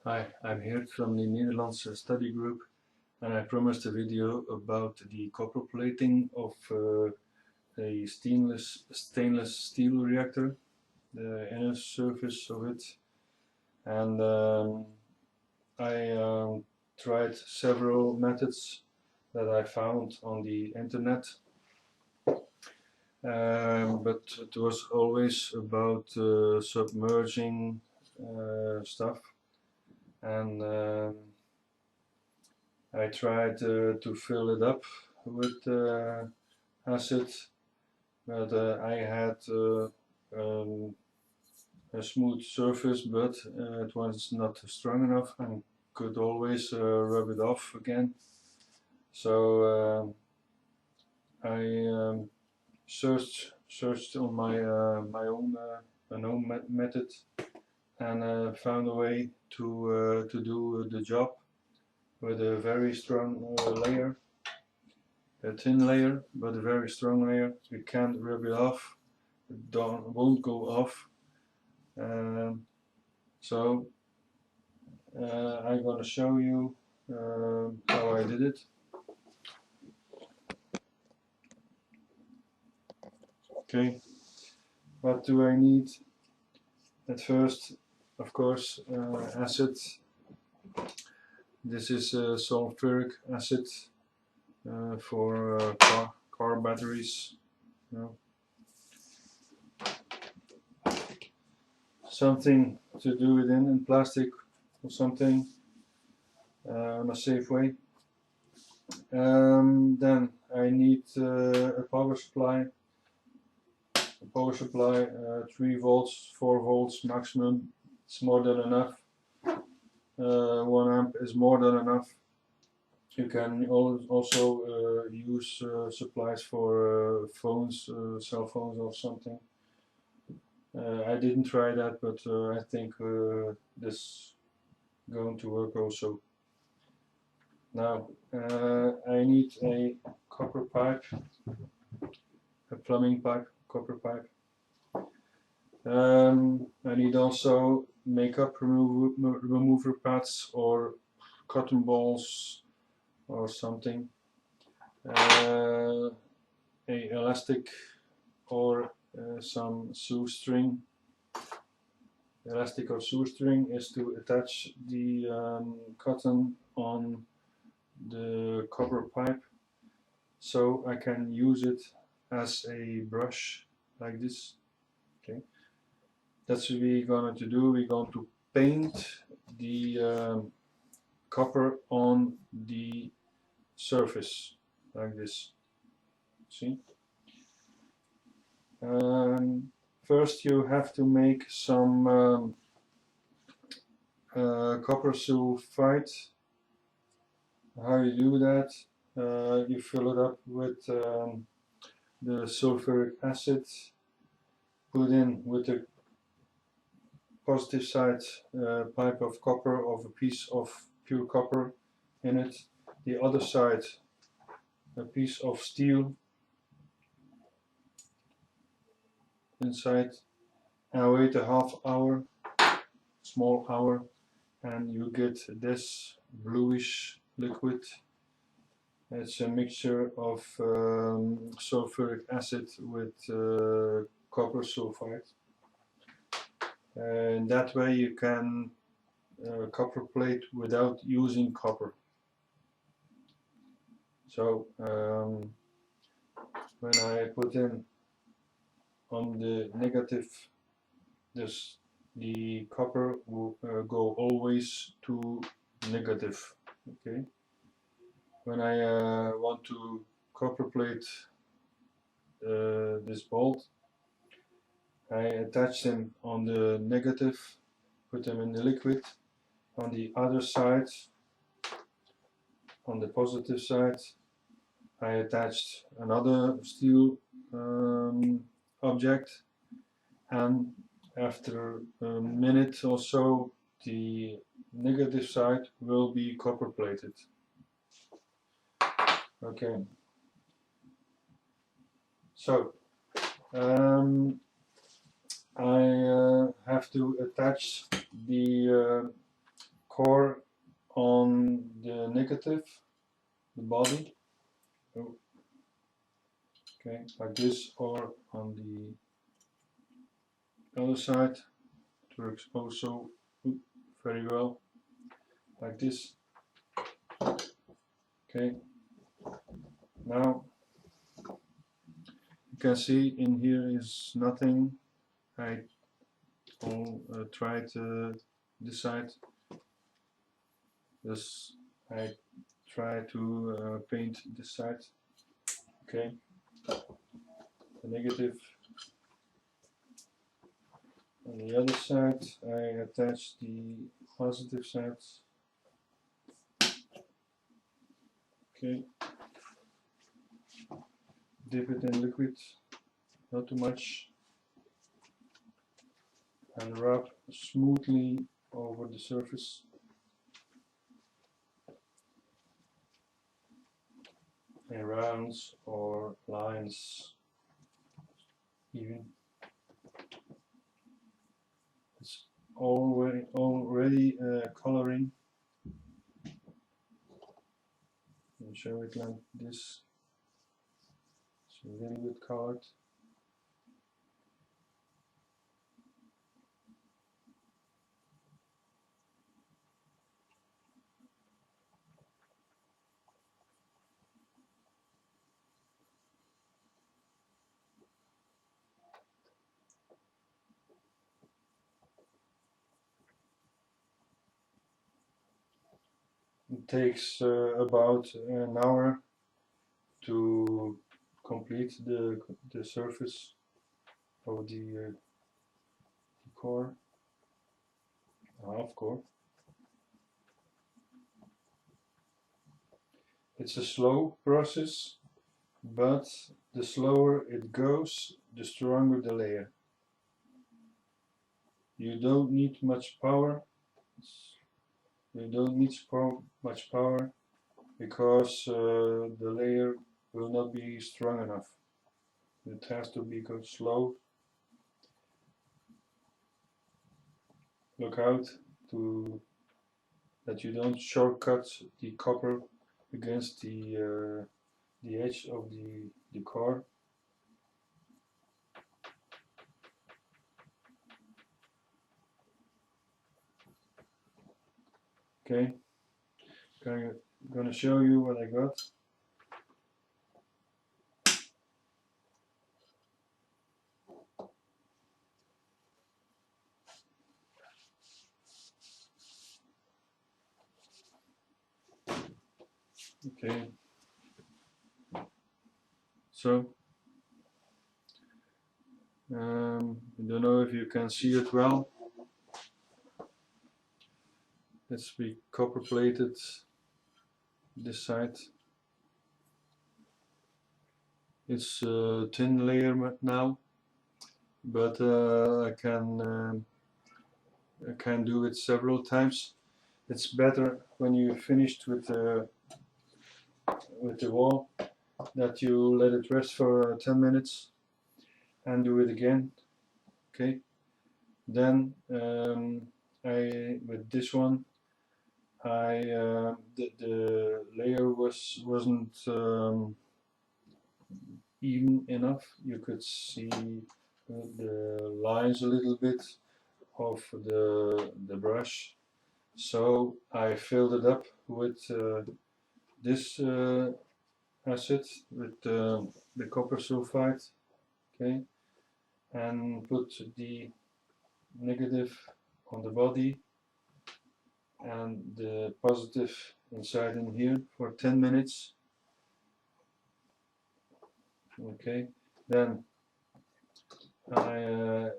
Hi, I'm here from the Netherlands study group, and I promised a video about the copper plating of a stainless steel reactor, the inner surface of it. And I tried several methods that I found on the internet, but it was always about submerging stuff. And I tried to fill it up with acid, but I had a smooth surface, but it was not strong enough and could always rub it off again. So I searched on my own method, and found a way to do the job with a very strong layer, a thin layer, but a very strong layer. You can't rub it off, it won't go off. So I'm gonna show you how I did it. Okay, what do I need? At first, of course, acid. This is sulfuric acid for car batteries. You know. Something to do it in plastic or something in a safe way. Then I need a power supply. 3 volts, 4 volts maximum. It's more than enough. 1 amp is more than enough. You can also use supplies for phones, cell phones or something. I didn't try that, but I think this is going to work also. Now I need a copper pipe, a plumbing pipe, copper pipe. I need also makeup remover pads or cotton balls or something, a elastic or some shoestring. Elastic or shoestring is to attach the cotton on the copper pipe, so I can use it as a brush like this. Okay, that's what we're going to do. We're going to paint the copper on the surface like this. See? First you have to make some copper sulfide. How you do that? You fill it up with the sulfuric acid, put in with the positive side pipe of copper, of a piece of pure copper in it, the other side a piece of steel inside, and wait a half hour, small hour, and you get this bluish liquid. It's a mixture of sulfuric acid with copper sulfide, and that way you can copper plate without using copper. So when I put in on the negative, the copper will go always to negative. Okay. When I want to copper plate this bolt, I attach them on the negative, put them in the liquid. On the other side, on the positive side, I attached another steel object, and after a minute or so the negative side will be copper plated. Okay, so I have to attach the core on the negative, the body. Oh. Okay, like this, or on the other side. It works also very well, like this. Okay, now you can see in here is nothing. I tried this side. Thus I try to paint this side. Okay, the negative. On the other side I attach the positive sides. Okay, dip it in liquid, not too much, and rub smoothly over the surface. In rounds or lines, even. It's already coloring. I'll show it like this. It's a little bit colored. It takes about an hour to complete the surface of the core, half core. It's a slow process, but the slower it goes, the stronger the layer. You don't need much power. You don't need much power because the layer will not be strong enough. It has to be go slow. Look out that you don't shortcut the copper against the edge of the core. Okay, I'm gonna show you what I got. Okay, so I don't know if you can see it well. Let's be copper plated this side. It's a thin layer now, but I can do it several times. It's better when you finished with the wall that you let it rest for 10 minutes and do it again. Okay, then with this one the layer wasn't even enough. You could see the lines a little bit of the brush, so I filled it up with this acid, with the copper sulfide. Okay, and put the negative on the body and the positive inside in here for 10 minutes. Okay, then I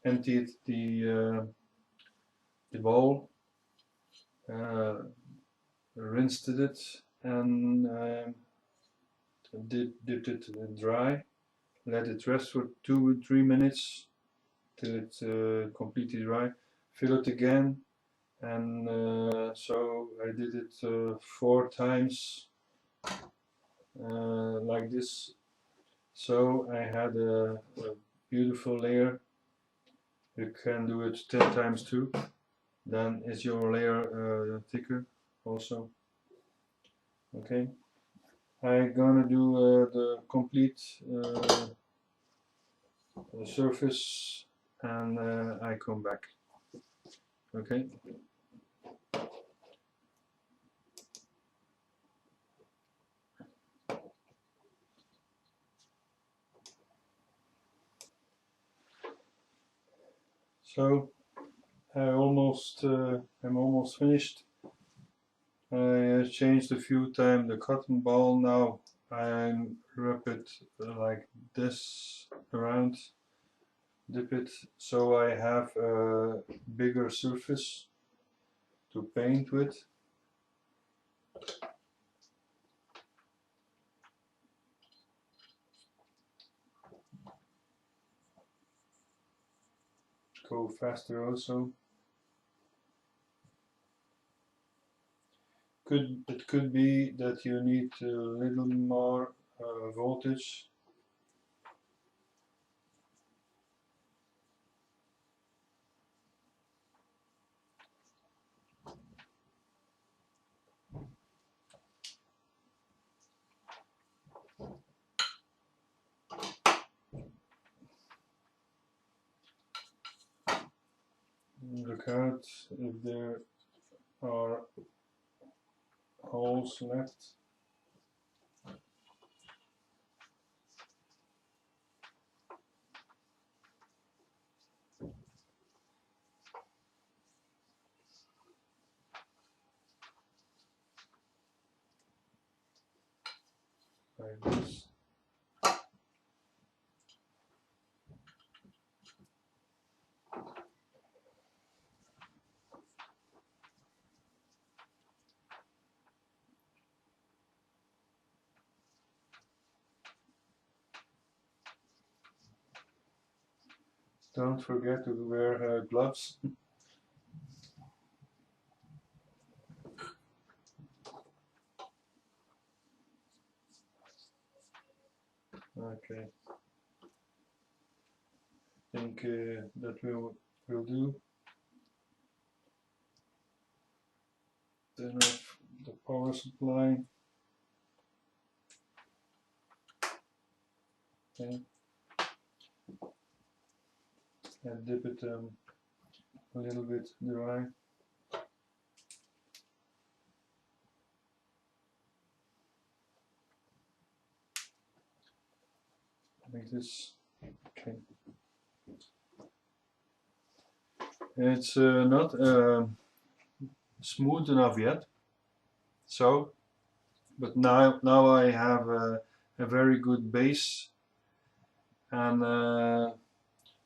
emptied the bowl, rinsed it, and dipped it dry. Let it rest for 2 or 3 minutes till it's completely dry. Fill it again, and so I did it 4 times like this. So I had a beautiful layer. You can do it 10 times too. then is your layer thicker also. Okay, I'm gonna do the complete surface and I come back. Okay. So I'm almost finished. I changed a few times the cotton ball. Now I wrap it like this around, dip it, so I have a bigger surface to paint with. Go faster also. It could be that you need a little more voltage. Look out if there are holes left. Like this. Don't forget to wear gloves. Okay. I think that will do. Turn off the power supply. Okay. And dip it a little bit dry. Like this. Okay. It's not smooth enough yet. So, but now I have a very good base, and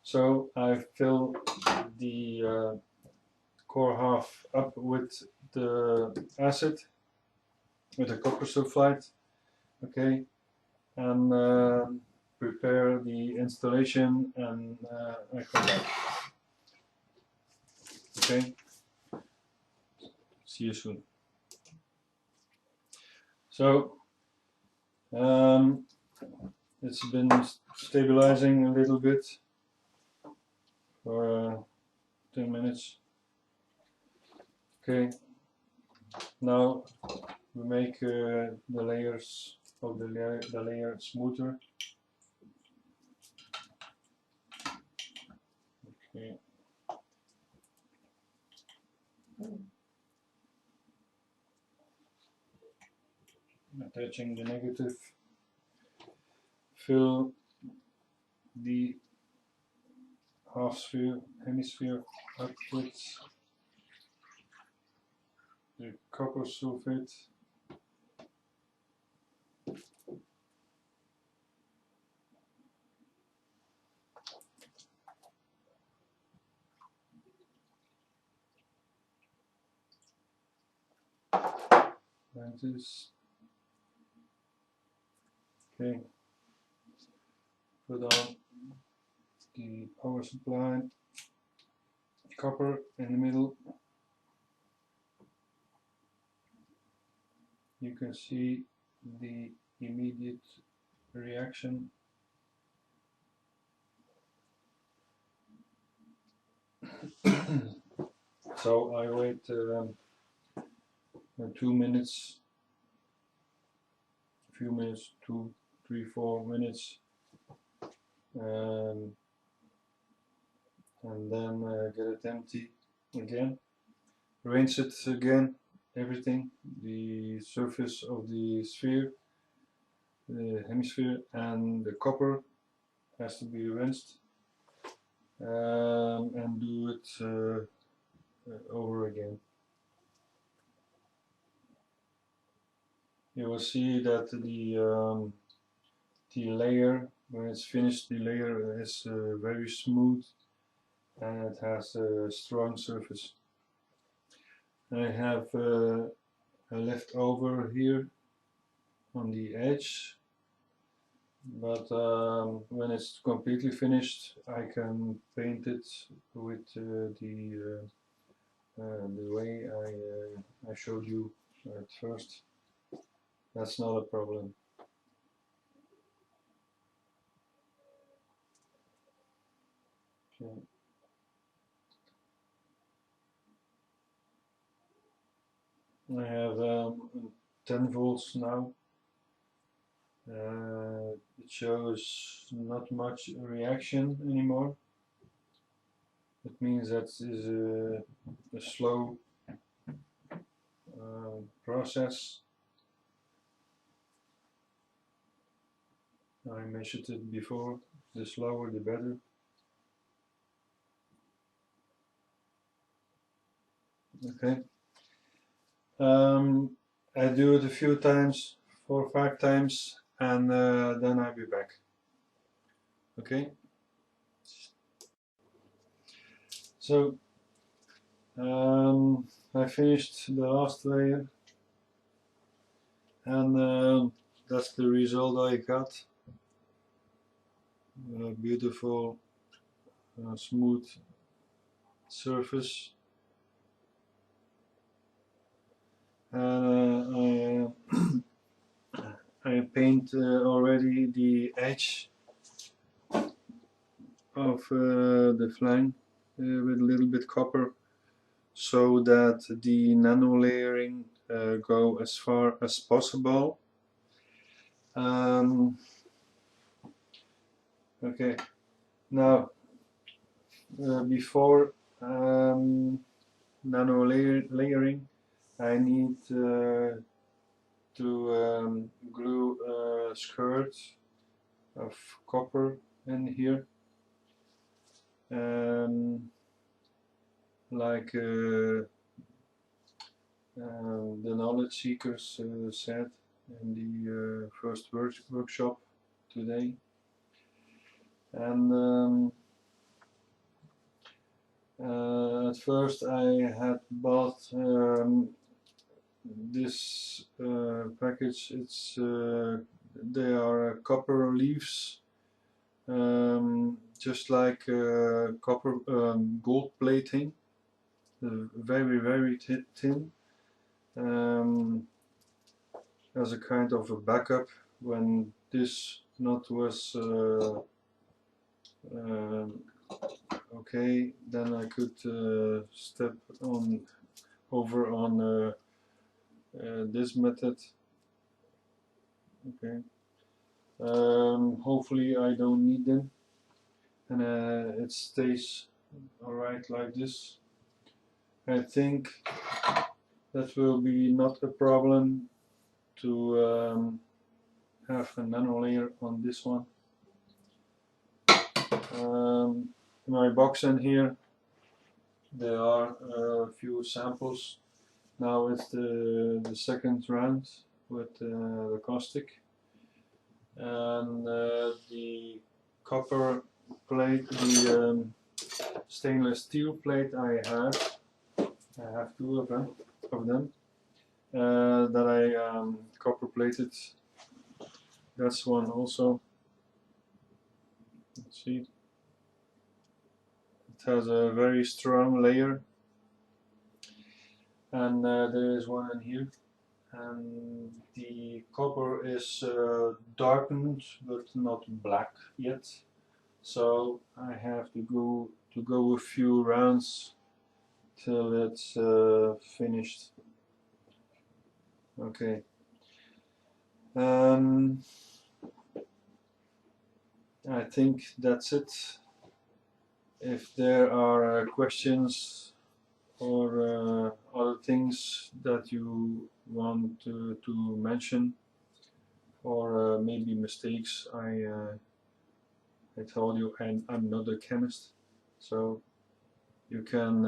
so I fill the core half up with the acid, with the copper sulfide. Okay, and prepare the installation, and I come back. Okay, see you soon. So it's been stabilizing a little bit for 10 minutes. Okay, now we make the layers of the layer smoother. Okay. Attaching the negative, fill the hemisphere up with the copper sulfate. Like this. Okay. Put on the power supply, copper in the middle. You can see the immediate reaction. So I wait 2 minutes, a few minutes, 2, 3, 4 minutes, and then get it empty again, rinse it again, everything, the surface of the sphere, the hemisphere, and the copper has to be rinsed, and do it over again. You will see that the layer, when it's finished, the layer is very smooth and it has a strong surface. I have a leftover here on the edge, but when it's completely finished I can paint it with the way I showed you at first. That's not a problem. Okay. I have 10 volts now. It shows not much reaction anymore. It means that is a slow process. I measured it before. The slower the better. Okay. I do it a few times, 4 or 5 times, and then I'll be back. Okay. So I finished the last layer, and that's the result I got. A beautiful smooth surface, and I paint already the edge of the flank with a little bit copper, so that the nano layering go as far as possible. Okay, now before nano layering, I need to glue a skirt of copper in here, like the knowledge seekers said in the first workshop today. And at first I had bought this package. It's they are copper leaves, just like copper gold plating, very thin, as a kind of a backup when this knot was okay. Then I could step over on this method. Okay. Hopefully I don't need them, and it stays alright like this. I think that will be not a problem to have a nano layer on this one. In my box in here there are a few samples. Now it's the second round with the caustic, and the copper plate, the stainless steel plate I have two of them that I copper plated. That's one also. Let's see. It has a very strong layer, and there is one in here, and the copper is darkened but not black yet, so I have to go a few rounds till it's finished. Okay. I think that's it. If there are questions or other things that you want to mention, or maybe mistakes, I told you I'm not a chemist, so you can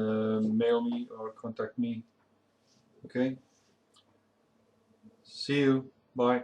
mail me or contact me. Okay? See you. Bye.